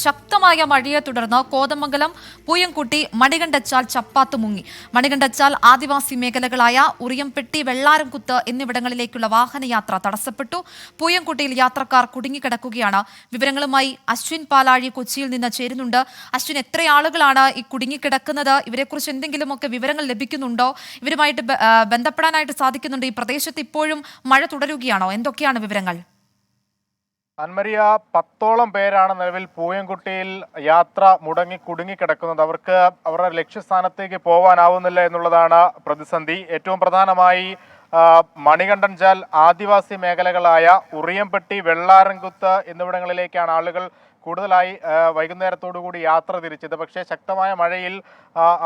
ശക്തമായ മഴയെ തുടർന്ന് കോതമംഗലം പൂയംകുട്ടി മണികണ്ഠച്ചാൽ ചപ്പാത്ത് മുങ്ങി. മണികണ്ഠച്ചാൽ ആദിവാസി മേഖലകളായ ഉറിയംപെട്ടി വെള്ളാരംകുത്ത് എന്നിവിടങ്ങളിലേക്കുള്ള വാഹനയാത്ര തടസ്സപ്പെട്ടു. പൂയംകുട്ടിയിൽ യാത്രക്കാർ കുടുങ്ങിക്കിടക്കുകയാണ്. വിവരങ്ങളുമായി അശ്വിൻ പാലാഴി കൊച്ചിയിൽ നിന്ന് ചേരുന്നുണ്ട്. അശ്വിൻ, എത്ര ആളുകളാണ് ഈ കുടുങ്ങിക്കിടക്കുന്നത്? ഇവരെക്കുറിച്ച് എന്തെങ്കിലുമൊക്കെ വിവരങ്ങൾ ലഭിക്കുന്നുണ്ടോ? ഇവരുമായിട്ട് ബന്ധപ്പെടാനായിട്ട് സാധിക്കുന്നുണ്ട്? ഈ പ്രദേശത്ത് ഇപ്പോഴും മഴ തുടരുകയാണോ? എന്തൊക്കെയാണ് വിവരങ്ങൾ? അൻമരിയ, 10ഓളം പേരാണ് നിലവിൽ പൂയംകുട്ടിയിൽ യാത്ര മുടങ്ങി കുടുങ്ങിക്കിടക്കുന്നത്. അവർക്ക് അവരുടെ ലക്ഷ്യസ്ഥാനത്തേക്ക് പോകാനാവുന്നില്ല എന്നുള്ളതാണ് പ്രതിസന്ധി. ഏറ്റവും പ്രധാനമായി മണികണ്ഠൻചാൽ ആദിവാസി മേഖലകളായ ഉറിയംപെട്ടി വെള്ളാരംകുത്ത് എന്നിവിടങ്ങളിലേക്കാണ് ആളുകൾ കൂടുതലായി വൈകുന്നേരത്തോടുകൂടി യാത്ര തിരിച്ചത്. പക്ഷേ ശക്തമായ മഴയിൽ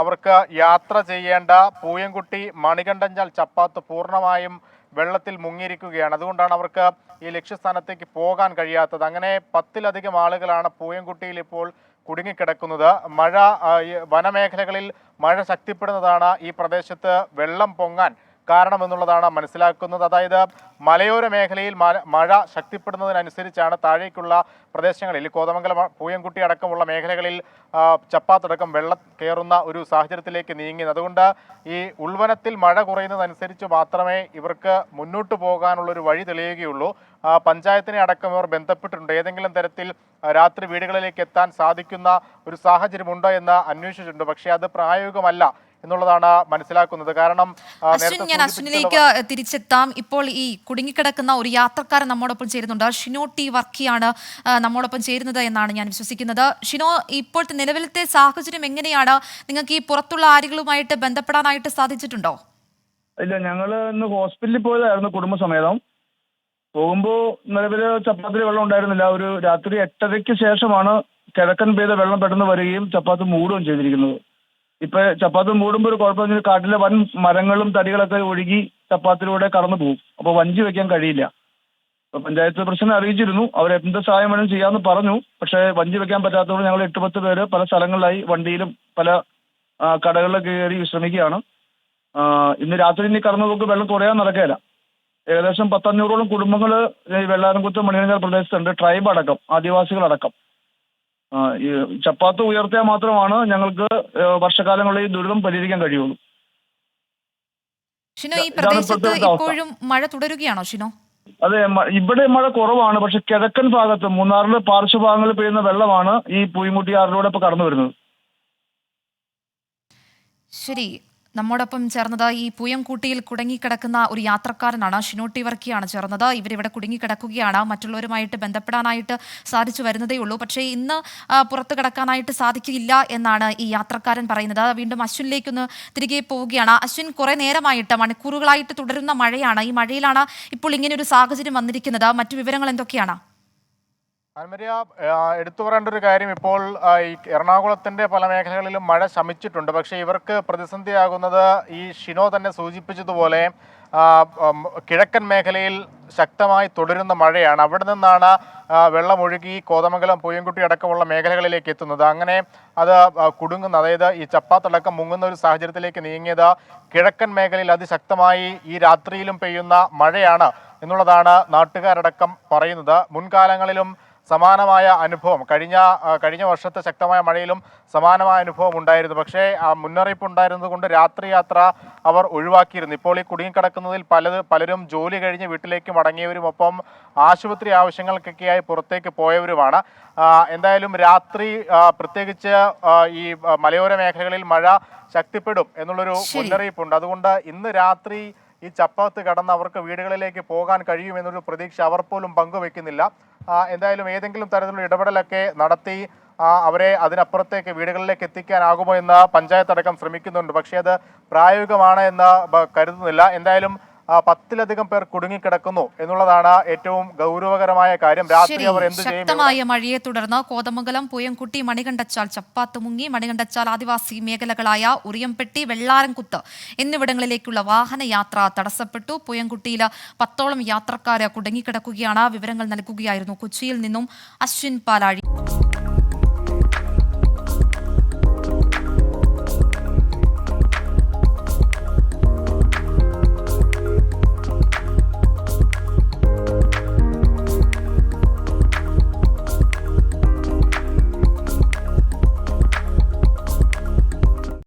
അവർക്ക് യാത്ര ചെയ്യേണ്ട പൂയംകുട്ടി മണികണ്ഠൻചാൽ ചപ്പാത്ത് പൂർണ്ണമായും വെള്ളത്തിൽ മുങ്ങിയിരിക്കുകയാണ്. അതുകൊണ്ടാണ് അവർക്ക് ഈ ലക്ഷ്യസ്ഥാനത്തേക്ക് പോകാൻ കഴിയാത്തത്. അങ്ങനെ 10ലധികം ആളുകളാണ് പൂയംകുട്ടിയിൽ ഇപ്പോൾ കുടുങ്ങിക്കിടക്കുന്നത്. മഴ വനമേഖലകളിൽ മഴ ശക്തിപ്പെടുന്നതാണ് ഈ പ്രദേശത്ത് വെള്ളം പൊങ്ങാൻ കാരണമെന്നുള്ളതാണ് മനസ്സിലാക്കുന്നത്. അതായത് മലയോര മേഖലയിൽ മഴ ശക്തിപ്പെടുന്നതിനനുസരിച്ചാണ് താഴേക്കുള്ള പ്രദേശങ്ങളിൽ കോതമംഗലം പൂയംകുട്ടി അടക്കമുള്ള മേഖലകളിൽ ചപ്പാത്തടക്കം വെള്ളം കയറുന്ന ഒരു സാഹചര്യത്തിലേക്ക് നീങ്ങി. അതുകൊണ്ട് ഈ ഉൾവനത്തിൽ മഴ കുറയുന്നതനുസരിച്ച് മാത്രമേ ഇവർക്ക് മുന്നോട്ട് പോകാനുള്ളൊരു വഴി തെളിയുകയുള്ളൂ. പഞ്ചായത്തിനെ അടക്കം ഇവർ ബന്ധപ്പെട്ടിട്ടുണ്ട്. ഏതെങ്കിലും തരത്തിൽ രാത്രി വീടുകളിലേക്ക് എത്താൻ സാധിക്കുന്ന ഒരു സാഹചര്യമുണ്ടോ എന്ന് അന്വേഷിച്ചിട്ടുണ്ട്. പക്ഷേ അത് പ്രായോഗികമല്ല എന്നുള്ളതാണ് മനസ്സിലാക്കുന്നത്. കാരണം ഞാൻ അശ്വിനിലേക്ക് തിരിച്ചെത്താം. ഇപ്പോൾ ഈ കുടുങ്ങിക്കിടക്കുന്ന ഒരു യാത്രക്കാരൻ നമ്മോടൊപ്പം ചേരുന്നുണ്ട്. ഷിനോ ടി വർക്കിയാണ് നമ്മോടൊപ്പം ചേരുന്നത് എന്നാണ് ഞാൻ വിശ്വസിക്കുന്നത്. ഷിനോ, ഇപ്പോഴത്തെ നിലവിലത്തെ സാഹചര്യം എങ്ങനെയാണ്? നിങ്ങൾക്ക് ഈ പുറത്തുള്ള ആളുകളുമായിട്ട് ബന്ധപ്പെടാനായിട്ട് സാധിച്ചിട്ടുണ്ടോ? ഇല്ല, ഞങ്ങൾ ഇന്ന് ഹോസ്പിറ്റലിൽ പോയതായിരുന്നു കുടുംബസമേതം. പോകുമ്പോൾ നിലവില് ചപ്പാത്തിൽ വെള്ളം ഉണ്ടായിരുന്നില്ല. ഒരു രാത്രി 8:30-ക്ക് ശേഷമാണ് കിഴക്കൻ പെയ്ത വെള്ളം പെട്ടെന്ന് വരികയും ചപ്പാത്ത് മൂടുകയും ചെയ്തിരിക്കുന്നത്. ഇപ്പൊ ചപ്പാത്ത് മൂടുമ്പോൾ ഒരു കുഴപ്പമെന്ന് വെച്ചാൽ കാട്ടിലെ വൻ മരങ്ങളും തടികളൊക്കെ ഒഴുകി ചപ്പാത്തിലൂടെ കടന്നു പോകും. അപ്പോൾ വഞ്ചി വെക്കാൻ കഴിയില്ല. അപ്പൊ പഞ്ചായത്ത് പ്രസിഡന്റ് അറിയിച്ചിരുന്നു, അവർ എന്ത് സഹായം വേണം ചെയ്യാമെന്ന് പറഞ്ഞു. പക്ഷേ വഞ്ചി വെക്കാൻ പറ്റാത്തതുകൊണ്ട് ഞങ്ങൾ 8-10 പേര് പല സ്ഥലങ്ങളിലായി വണ്ടിയിലും പല കടകളിലൊക്കെ കയറി വിശ്രമിക്കുകയാണ്. ഇന്ന് രാത്രി ഇനി കടന്നുപോക്ക് വെള്ളം കുറയാൻ നടക്കുകയില്ല. ഏകദേശം 500-ഓളം കുടുംബങ്ങൾ ഈ വെള്ളാരംകുത്ത് മണികണ്ഠച്ചാൽ പ്രദേശത്തുണ്ട്, ട്രൈബ് അടക്കം, ആദിവാസികളടക്കം. ഈ ചപ്പാത്ത് ഉയർത്തിയാൽ മാത്രമാണ് ഞങ്ങൾക്ക് വർഷകാലങ്ങളിൽ ഈ ദുരിതം പരിഹരിക്കാൻ കഴിയുള്ളൂ. ഷിനോ, ഈ പ്രദേശത്ത് ഇപ്പോഴും മഴ തുടരുകയാണോ ഷിനോ? അതെ, ഇവിടെ മഴ കുറവാണ്. പക്ഷെ കിഴക്കൻ ഭാഗത്ത് മൂന്നാറിലെ പാർശ്വഭാഗങ്ങളിൽ പെയ്യുന്ന വെള്ളമാണ് ഈ പൂയംകുട്ടി ആറിലൂടെ ഇപ്പൊ കടന്നു വരുന്നത്. ശരി, നമ്മോടൊപ്പം ചേർന്നത് ഈ പൂയംകുട്ടിയിൽ കുടുങ്ങിക്കിടക്കുന്ന ഒരു യാത്രക്കാരനാണ്. ഷിനോ ടി വർക്കിയാണ് ചേർന്നത്. ഇവരിവിടെ കുടുങ്ങിക്കിടക്കുകയാണ്. മറ്റുള്ളവരുമായിട്ട് ബന്ധപ്പെടാനായിട്ട് സാധിച്ചു വരുന്നതേ ഉള്ളൂ. പക്ഷേ ഇന്ന് പുറത്ത് കിടക്കാനായിട്ട് സാധിക്കില്ല എന്നാണ് ഈ യാത്രക്കാരൻ പറയുന്നത്. വീണ്ടും അശ്വിനിലേക്കൊന്ന് തിരികെ പോവുകയാണ്. അശ്വിൻ, കുറെ നേരമായിട്ട് മണിക്കൂറുകളായിട്ട് തുടരുന്ന മഴയാണ്. ഈ മഴയിലാണ് ഇപ്പോൾ ഇങ്ങനെ ഒരു സാഹചര്യം വന്നിരിക്കുന്നത്. മറ്റു വിവരങ്ങൾ എന്തൊക്കെയാണ്? ആൻമരിയ, എടുത്തു പറയേണ്ട ഒരു കാര്യം, ഇപ്പോൾ ഈ എറണാകുളത്തിന്റെ പല മേഖലകളിലും മഴ ശമിച്ചിട്ടുണ്ട്. പക്ഷേ ഇവർക്ക് പ്രതിസന്ധിയാകുന്നത് ഈ ഷിനോ തന്നെ സൂചിപ്പിച്ചതുപോലെ കിഴക്കൻ മേഖലയിൽ ശക്തമായി തുടരുന്ന മഴയാണ്. അവിടെ നിന്നാണ് വെള്ളമൊഴുകി കോതമംഗലം പൂയംകുട്ടി അടക്കമുള്ള മേഖലകളിലേക്ക് എത്തുന്നത്. അങ്ങനെ അത് കുടുങ്ങുന്ന, അതായത് ഈ ചപ്പാത്തടക്കം മുങ്ങുന്ന ഒരു സാഹചര്യത്തിലേക്ക് നീങ്ങിയത് കിഴക്കൻ മേഖലയിൽ അതിശക്തമായി ഈ രാത്രിയിലും പെയ്യുന്ന മഴയാണ് എന്നുള്ളതാണ് നാട്ടുകാരടക്കം പറയുന്നത്. മുൻകാലങ്ങളിലും സമാനമായ അനുഭവം, കഴിഞ്ഞ വർഷത്തെ ശക്തമായ മഴയിലും സമാനമായ അനുഭവം ഉണ്ടായിരുന്നു. പക്ഷേ മുന്നറിയിപ്പ് ഉണ്ടായിരുന്നത് കൊണ്ട് രാത്രി യാത്ര അവർ ഒഴിവാക്കിയിരുന്നു. ഇപ്പോൾ ഈ കുടുങ്ങിക്കിടക്കുന്നതിൽ പലരും ജോലി കഴിഞ്ഞ് വീട്ടിലേക്ക് മടങ്ങിയവരും ഒപ്പം ആശുപത്രി ആവശ്യങ്ങൾക്കൊക്കെയായി പുറത്തേക്ക് പോയവരുമാണ്. എന്തായാലും രാത്രി പ്രത്യേകിച്ച് ഈ മലയോര മേഖലകളിൽ മഴ ശക്തിപ്പെടും എന്നുള്ളൊരു മുന്നറിയിപ്പുണ്ട്. അതുകൊണ്ട് ഇന്ന് രാത്രി ഈ ചപ്പാത്ത് കടന്ന് അവർക്ക് വീടുകളിലേക്ക് പോകാൻ കഴിയുമെന്നൊരു പ്രതീക്ഷ അവർ പോലും പങ്കുവെക്കുന്നില്ല. എന്തായാലും ഏതെങ്കിലും തരത്തിലുള്ള ഇടപെടലൊക്കെ നടത്തി അവരെ അതിനപ്പുറത്തേക്ക് വീടുകളിലേക്ക് എത്തിക്കാനാകുമോ എന്ന് പഞ്ചായത്ത് അടക്കം ശ്രമിക്കുന്നുണ്ട്. പക്ഷേ അത് പ്രായോഗികമാണ് എന്ന് കരുതുന്നില്ല. എന്തായാലും 10ലധികം പേർ കുടുങ്ങിക്കിടക്കുന്നു എന്നുള്ളതാണ് ഏറ്റവും ഗൗരവകരമായ കാര്യം. രാത്രി അവർ എന്ത് ചെയ്യും? ശക്തമായ മഴയെ തുടർന്ന് കോതമംഗലം പൂയംകുട്ടി മണികണ്ഠച്ചാൽ ചപ്പാത്ത് മുങ്ങി. മണികണ്ഠച്ചാൽ ആദിവാസി മേഖലകളായ ഉറിയംപെട്ടി വെള്ളാരംകുത്ത് എന്നിവിടങ്ങളിലേക്കുള്ള വാഹനയാത്ര തടസ്സപ്പെട്ടു. പൂയംകുട്ടിയിൽ 10ഓളം യാത്രക്കാർ കുടുങ്ങിക്കിടക്കുകയാണ്. വിവരങ്ങൾ നൽകുകയായിരുന്നു കൊച്ചിയിൽ നിന്നും അശ്വിൻ പാലാഴി.